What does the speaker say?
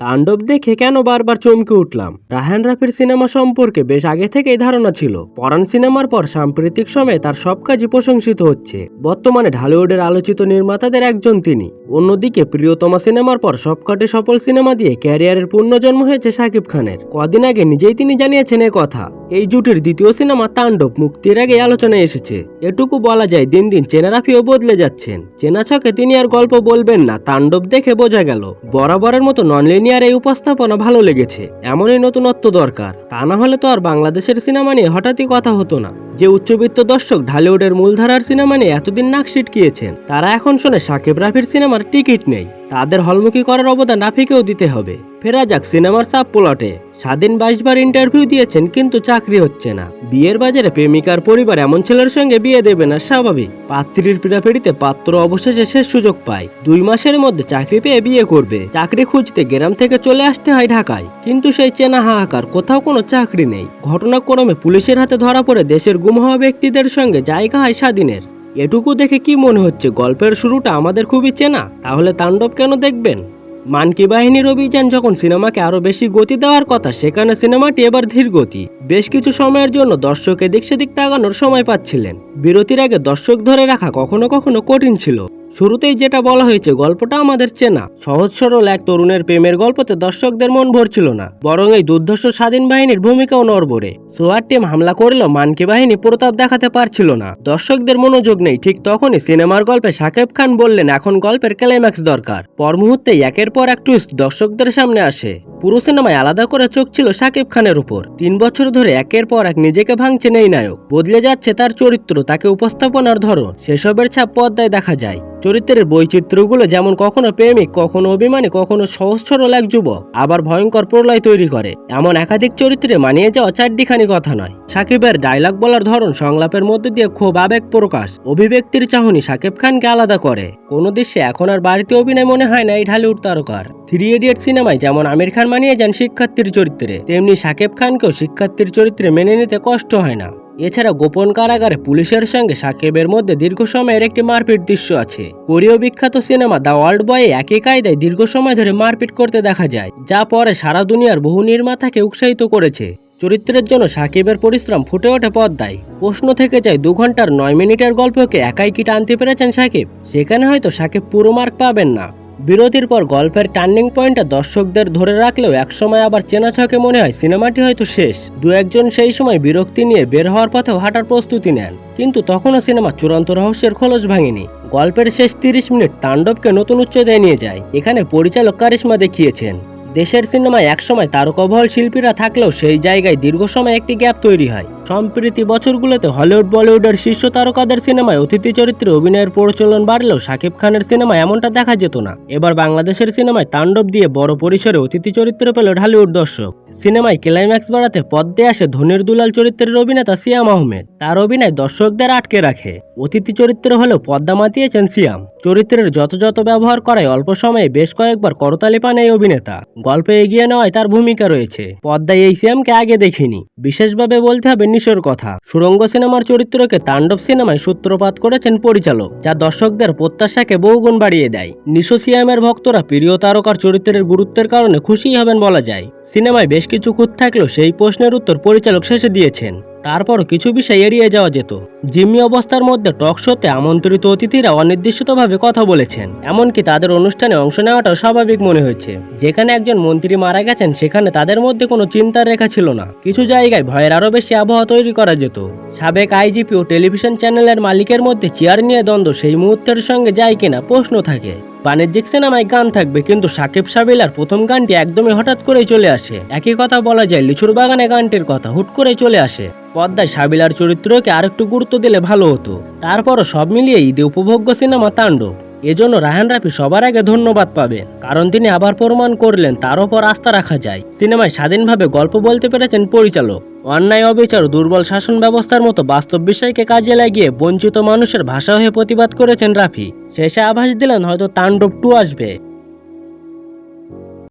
তাণ্ডব দেখে কেন বারবার চমকে উঠলাম। রায়হান রাফির সিনেমা সম্পর্কে বেশ আগে থেকেই ধারণা ছিল। পরান সিনেমার পর সাম্প্রতিক সময়ে তার সব কাজই প্রশংসিত হচ্ছে। বর্তমানে ঢালিউডের আলোচিত নির্মাতাদের একজন তিনি। অন্যদিকে প্রিয়তমা সিনেমার পর সবকটি সফল সিনেমা দিয়ে ক্যারিয়ারের পুনর্জন্ম হয়েছে শাকিব খানের। কদিন আগে নিজেই তিনি জানিয়েছেন এ কথা। এই জুটির দ্বিতীয় সিনেমা তাণ্ডব মুক্তির আগে আলোচনায় এসেছে। এটুকু বলা যায় দিন দিন চেনা রাফিও বদলে যাচ্ছেন। চেনা ছকে তিনি আর গল্প বলবেন না, তাণ্ডব দেখে বোঝা গেল বরাবরের মতো নন লিনিয়ার এই উপস্থাপনা ভালো লেগেছে। এমনই নতুনত্ব দরকার, তা না হলে তো আর বাংলাদেশের সিনেমা নিয়ে হঠাৎই কথা হতো না। যে উচ্চবিত্ত দর্শক ঢালিউডের মূলধারার সিনেমা নিয়ে এতদিন নাক সিটকিয়েছেন, তারা এখন শোনে শাকিব রাফির সিনেমার টিকিট নেই। তাদের হলমুখী করার অবদান রাফিকেও দিতে হবে। ফেরা যাক সিনেমার সাব প্লটে। স্বাধীন 22 বার ইন্টারভিউ দিয়েছেন কিন্তু চাকরি হচ্ছে না। বিয়ের বাজারে প্রেমিকার পরিবার এমন ছেলের সঙ্গে বিয়ে দেবে না স্বাভাবিক। পাত্রীর পীড়াপিড়িতে পাত্র অবশেষে শেষ সুযোগ পায়। 2 মাসের মধ্যে চাকরি পেয়ে বিয়ে করবে। চাকরি খুঁজতে গ্রাম থেকে চলে আসতে হয় ঢাকায়, কিন্তু সেই চেনা হাহাকার, কোথাও কোনো চাকরি নেই। ঘটনাক্রমে পুলিশের হাতে ধরা পড়ে দেশের গুম হওয়া ব্যক্তিদের সঙ্গে জায়গা হয় স্বাধীনের। এটুকু দেখে কি মনে হচ্ছে গল্পের শুরুটা আমাদের খুবই চেনা? তাহলে তাণ্ডব কেন দেখবেন? মানকি বাহিনীর অভিযান যখন সিনেমাকে আরো বেশি গতি দেওয়ার কথা, সেখানে সিনেমাটি এবার ধীর গতি। বেশ কিছু সময়ের জন্য দর্শক এদিক সেদিক তাকানোর সময় পাচ্ছিলেন। বিরতির আগে দর্শক ধরে রাখা কখনো কখনো কঠিন ছিল। শুরুতেই যেটা বলা হয়েছে, গল্পটা আমাদের চেনা। সহজ সরল এক তরুণের প্রেমের গল্পতে দর্শকদের মন ভরছিল না, বরং এই দুর্ধর্ষ স্বাধীন বাহিনীর ভূমিকাও নড়বড়ে। সোয়ার টিম হামলা করলেও মানকি বাহিনী প্রতাপ দেখাতে পারছিল না। দর্শকদের মনোযোগ নেই। ঠিক তখনই সিনেমার গল্পে শাকিব খান বললেন, এখন গল্পের ক্লাইম্যাক্স দরকার। পর মুহূর্তেই একের পর এক টুইস্ট দর্শকদের সামনে আসে। পুরো সিনেমায় আলাদা করে চোখ ছিল শাকিব খানের উপর। 3 বছর ধরে একের পর এক নিজেকে ভাঙছেন এই নায়ক। বদলে যাচ্ছে তার চরিত্র, তাকে উপস্থাপনার ধরন, সেসবের ছাপ পর্দায় দেখা যায়। চরিত্রের বৈচিত্র্যগুলো যেমন কখনো প্রেমিক, কখনো অভিমানী, কখনো সহজ সরল এক যুবক, আবার ভয়ঙ্কর প্রলয় তৈরি করে। এমন একাধিক চরিত্রে মানিয়ে যাওয়া চারটিখানি কথা নয়। শাকিবের ডায়লগ বলার ধরন, সংলাপের মধ্যে দিয়ে খুব আবেগ প্রকাশ, অভিব্যক্তির চাহনি শাকিব খানকে আলাদা করে। কোনো দৃশ্যে এখন আর বাড়িতে অভিনয় মনে হয় না এই ঢালিউড তারকার। 3 ইডিয়ট সিনেমায় যেমন আমির খান মানিয়ে যান শিক্ষার্থীর চরিত্রে, তেমনি শাকিব খানকেও শিক্ষার্থীর চরিত্রে মেনে নিতে কষ্ট হয় না। এছাড়া গোপন কারাগারে পুলিশের সঙ্গে শাকিবের মধ্যে দীর্ঘ সময়ের একটি মারপিট দৃশ্য আছে। কোরীয় বিখ্যাত সিনেমা দ্য ওয়ার্ল্ড বয়ে একই কায়দায় দীর্ঘ সময় ধরে মারপিট করতে দেখা যায়, যা পরে সারা দুনিয়ার বহু নির্মাতাকে উৎসাহিত করেছে। চরিত্রের জন্য শাকিবের পরিশ্রম ফুটে ওঠে পর্দায়। প্রশ্ন থেকে যায়, 2 ঘন্টার 9 মিনিটের গল্পকে একাই কি টানতে পেরেছেন শাকিব? সেখানে হয়তো শাকিব পুরো মার্ক পাবেন না। বিরতির পর গল্পের টার্নিং পয়েন্টে দর্শকদের ধরে রাখলেও একসময় আবার চেনা ছকে মনে হয় সিনেমাটি হয়তো শেষ। 2-1 সেই সময় বিরক্তি নিয়ে বের হওয়ার পথেও হাঁটার প্রস্তুতি নেন, কিন্তু তখনও সিনেমা চূড়ান্ত রহস্যের খোলস ভাঙেনি। গল্পের শেষ 30 মিনিট তাণ্ডবকে নতুন উচ্চতায় নিয়ে যায়। এখানে পরিচালক কারিশমা দেখিয়েছেন। দেশের সিনেমায় একসময় তারকাবহল শিল্পীরা থাকলেও সেই জায়গায় দীর্ঘ সময় একটি গ্যাপ তৈরি হয়। সম্প্রতি বছরগুলোতে হলিউড বলিউডের শীর্ষ তারকাদের সিনেমায় অতিথি চরিত্রে অভিনয়ের প্রচলন বাড়লেও শাকিব খানের সিনেমায় এমনটা দেখা যেত না। এবার বাংলাদেশের সিনেমায় তাণ্ডব দিয়ে বড় পরিসরে অতিথি চরিত্র পেল ঢালিউড দর্শক। সিনেমায় ক্লাইম্যাক্স বাড়াতে পদ্মে আসে ধনির দুলাল চরিত্রের অভিনেতা সিয়াম আহমেদ। তার অভিনয় দর্শকদের আটকে রাখে। অতিথি চরিত্র হলেও পদ্মা মাতিয়েছেন সিয়াম। চরিত্রের যত ব্যবহার করায় অল্প সময়ে বেশ কয়েকবার করতালি পান এই অভিনেতা। গল্পে এগিয়ে নেওয়ায় তার ভূমিকা রয়েছে। পদ্মায় এই সিয়ামকে আগে দেখিনি। বিশেষভাবে বলতে হবে নিশোর কথা। সুড়ঙ্গ সিনেমার চরিত্রকে তাণ্ডব সিনেমায় সূত্রপাত করেছেন পরিচালক, যা দর্শকদের প্রত্যাশাকে বহুগুণ বাড়িয়ে দেয়। নিশো সিয়ামের ভক্তরা প্রিয় তারকার চরিত্রের গুরুত্বের কারণে খুশি হবেন বলা যায়। সিনেমায় বেশ কিছু খুঁত থাকলেও সেই প্রশ্নের উত্তর পরিচালক শেষে দিয়েছেন। তারপরও কিছু বিষয় এড়িয়ে যাওয়া যেত। জিম্মি অবস্থার মধ্যে টক শোতে আমন্ত্রিত অতিথিরা অনির্দিষ্টভাবে কথা বলেছেন, এমনকি তাদের অনুষ্ঠানে অংশ নেওয়াটাও স্বাভাবিক মনে হয়েছে। যেখানে একজন মন্ত্রী মারা গেছেন, সেখানে তাদের মধ্যে কোনো চিন্তার রেখা ছিল না। কিছু জায়গায় ভয়ের আরো বেশি আবহাওয়া তৈরি করা যেত। সাবেক আইজিপি ও টেলিভিশন চ্যানেলের মালিকের মধ্যে চেয়ার নিয়ে দ্বন্দ্ব সেই মুহূর্তের সঙ্গে যায় কিনা প্রশ্ন থাকে। বাণিজ্যিক সিনেমায় গান থাকবে, কিন্তু সাকিব সাবিলার প্রথম গানটি একদমই হঠাৎ করেই চলে আসে। একই কথা বলা যায় লিচুর বাগানে গানটির কথা হুট করেই চলে আসে। পদ্মায় সাবিলার চরিত্রকে আরেকটু গুরুত্ব দিলে ভালো হতো। তারপরও সব মিলিয়ে ঈদে উপভোগ্য সিনেমা তাণ্ডব। এজন্য রায়হান রাফি সবার আগে ধন্যবাদ পাবেন, কারণ তিনি আবার প্রমাণ করলেন তার ওপর আস্থা রাখা যায়। সিনেমায় স্বাধীনভাবে গল্প বলতে পেরেছেন পরিচালক। অন্যায়, অবিচার, দুর্বল শাসন ব্যবস্থার মতো বাস্তব বিষয়কে কাজে লাগিয়ে বঞ্চিত মানুষের ভাষা হয়ে প্রতিবাদ করেছেন রাফি। শেষে আভাস দিলেন হয়তো তাণ্ডব 2 আসবে।